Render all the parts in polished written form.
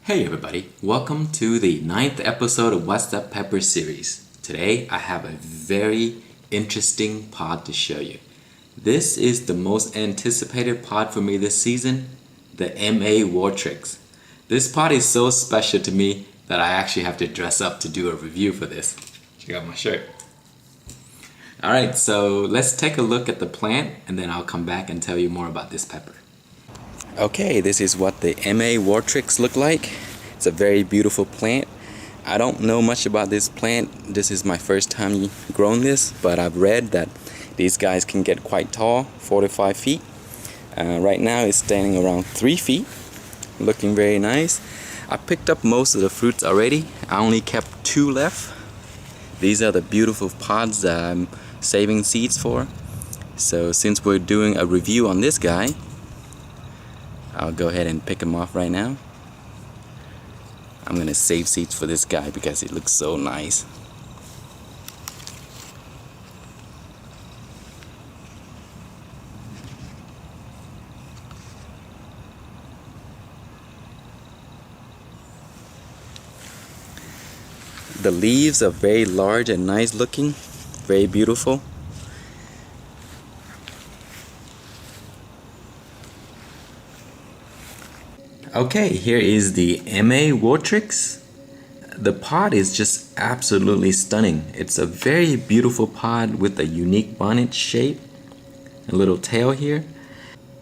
Hey everybody, welcome to the 9th episode of What's Up Pepper series. Today I have a very interesting pod to show you. This is the most anticipated pod for me this season, the MOA Wartryx. This pod is so special to me that I actually have to dress up to do a review for this. Check out my shirt. Alright, so let's take a look at the plant and then I'll come back and tell you more about this pepper. Okay, this is what the MOA Wartryx look like. It's a very beautiful plant. I don't know much about this plant. This is my first time growing this, but I've read that these guys can get quite tall, 4 to 5 feet. Right now it's standing around 3 feet, looking very nice. I picked up most of the fruits already. I only kept 2 left. These are the beautiful pods that I'm saving seeds for. So since we're doing a review on this guy, I'll go ahead and pick him off right now. I'm gonna save seeds for this guy because it looks so nice. The leaves are very large and nice looking, very beautiful. Okay, here is the MOA Wartryx. The pod is just absolutely stunning. It's a very beautiful pod with a unique bonnet shape, a little tail here.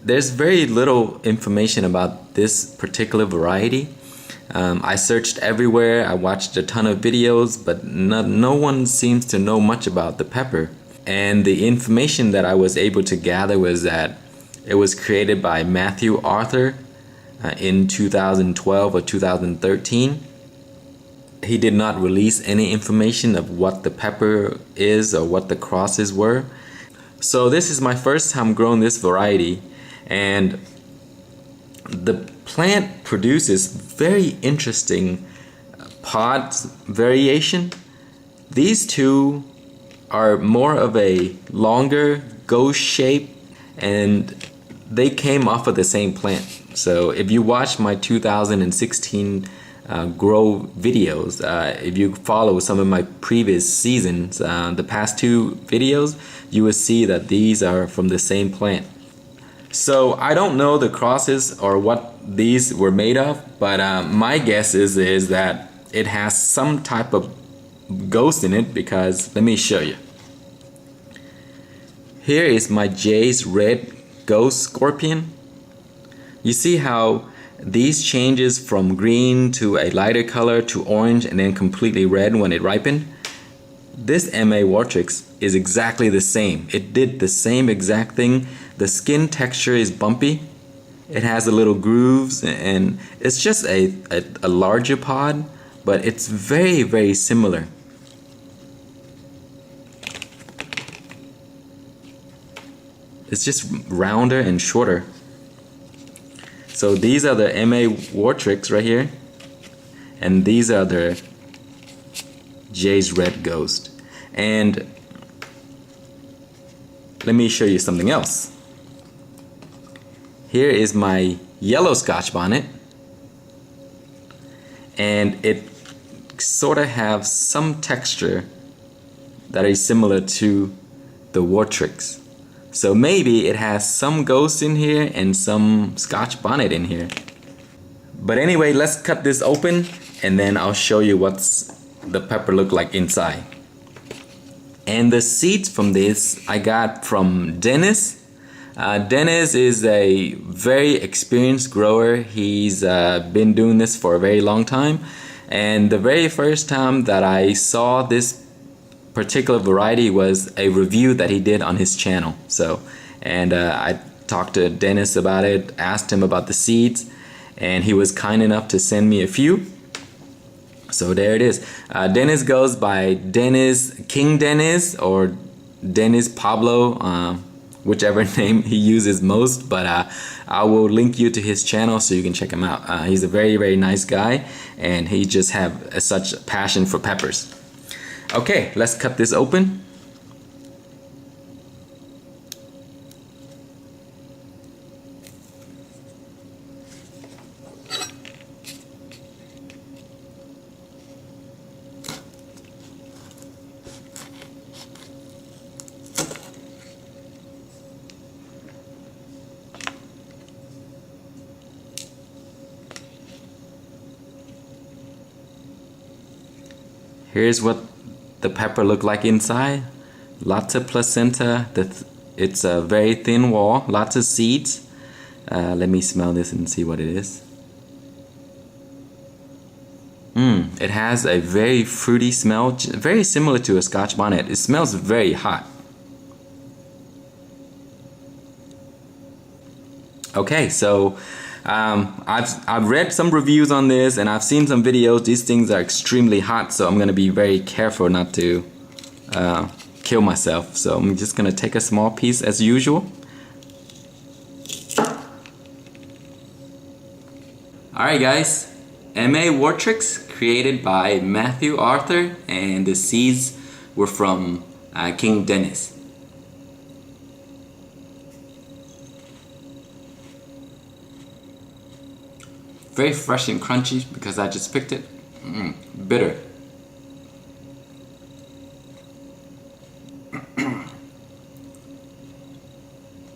There's very little information about this particular variety. I searched everywhere, I watched a ton of videos, but no one seems to know much about the pepper. And the information that I was able to gather was that it was created by Matthew Arthur in 2012 or 2013. He did not release any information of what the pepper is or what the crosses were. So this is my first time growing this variety, and the plant produces very interesting pod variation. These two are more of a longer ghost shape, and they came off of the same plant. So if you watch my 2016 grow videos, if you follow some of my previous seasons, the past 2 videos, you will see that these are from the same plant. So I don't know the crosses or what these were made of, but my guess is that it has some type of ghost in it, because let me show you. Here is my Jay's Red Ghost Scorpion. You see how these changes from green to a lighter color to orange and then completely red when it ripened? This MOA Wartryx is exactly the same. It did the same exact thing. The skin texture is bumpy. It has a little grooves, and it's just a larger pod, but it's very, very similar. It's just rounder and shorter. So these are the MOA Wartryx right here, and these are the Jay's Red Ghost. And let me show you something else. Here is my yellow Scotch Bonnet, and it sort of have some texture that is similar to the Wartryx. So maybe it has some ghost in here and some Scotch Bonnet in here. But anyway, let's cut this open and then I'll show you what's the pepper look like inside. And the seeds from this I got from Dennis. Dennis is a very experienced grower. He's been doing this for a very long time. And the very first time that I saw this particular variety was a review that he did on his channel. So, and I talked to Dennis about it, asked him about the seeds, and he was kind enough to send me a few. So there it is. Dennis goes by King Dennis or Dennis Pablo, whichever name he uses most, but I will link you to his channel so you can check him out. He's a very, very nice guy, and he just have such a passion for peppers. Okay, let's cut this open. Here's what the pepper look like inside. Lots of placenta. It's a very thin wall. Lots of seeds. Let me smell this and see what it is. It has a very fruity smell, very similar to a Scotch bonnet. It smells very hot. Okay, so I've read some reviews on this and I've seen some videos. These things are extremely hot, so I'm gonna be very careful not to kill myself. So I'm just gonna take a small piece as usual. Alright guys, MOA Wartryx, created by Matthew Arthur, and the seeds were from King Dennis. Very fresh and crunchy because I just picked it. Bitter.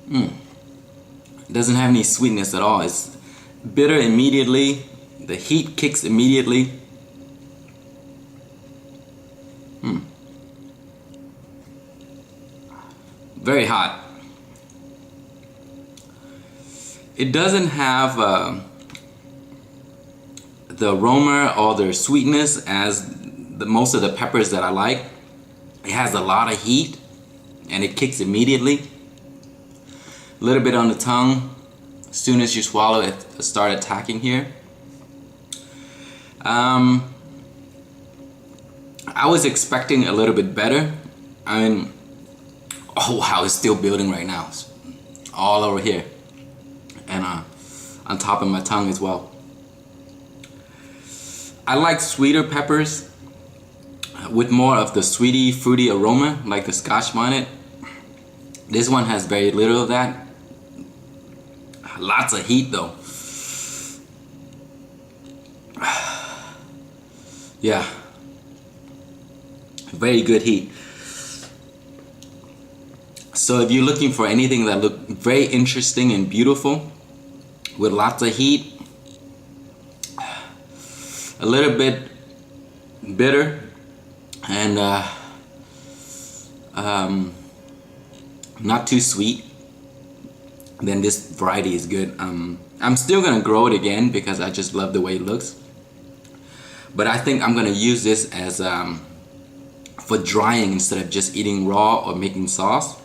It doesn't have any sweetness at all. It's bitter immediately. The heat kicks immediately. Very hot. It doesn't have the aroma or the sweetness as most of the peppers that I like. It has a lot of heat and it kicks immediately. A little bit on the tongue. As soon as you swallow it, start attacking here. I was expecting a little bit better. I mean, oh wow, it's still building right now. It's all over here and on top of my tongue as well. I like sweeter peppers with more of the sweety, fruity aroma, like the Scotch bonnet. This one has very little of that. Lots of heat though. Yeah, very good heat. So if you're looking for anything that look very interesting and beautiful with lots of heat, a little bit bitter, and not too sweet, then this variety is good. I'm still gonna grow it again because I just love the way it looks, but I think I'm gonna use this as for drying instead of just eating raw or making sauce.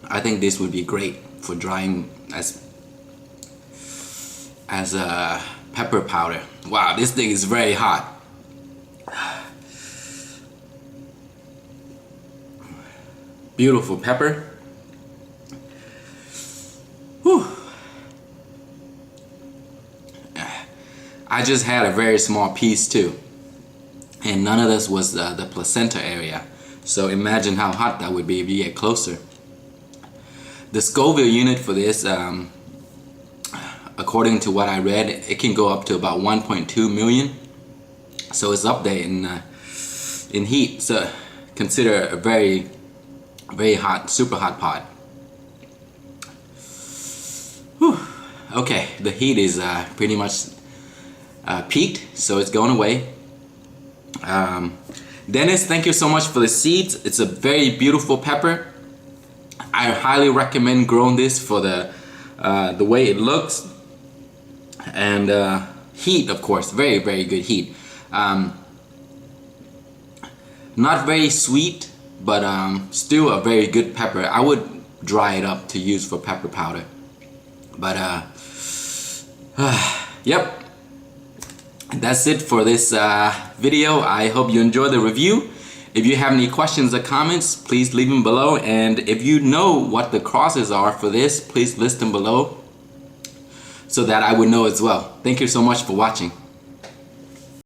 I think this would be great for drying as pepper powder. Wow, this thing is very hot. Beautiful pepper. Whew. I just had a very small piece too, and none of this was the placenta area, so imagine how hot that would be if you get closer. The Scoville unit for this, according to what I read, it can go up to about 1.2 million, so it's up there in heat. So consider a very, very hot, super hot pot. Whew. Okay, the heat is pretty much peaked, so it's going away. Dennis, thank you so much for the seeds. It's a very beautiful pepper. I highly recommend growing this for the way it looks, and heat, of course, very, very good heat. Not very sweet, but still a very good pepper. I would dry it up to use for pepper powder, but yep, that's it for this video. I hope you enjoyed the review. If you have any questions or comments, please leave them below, and if you know what the crosses are for this, please list them below so that I would know as well. Thank you so much for watching.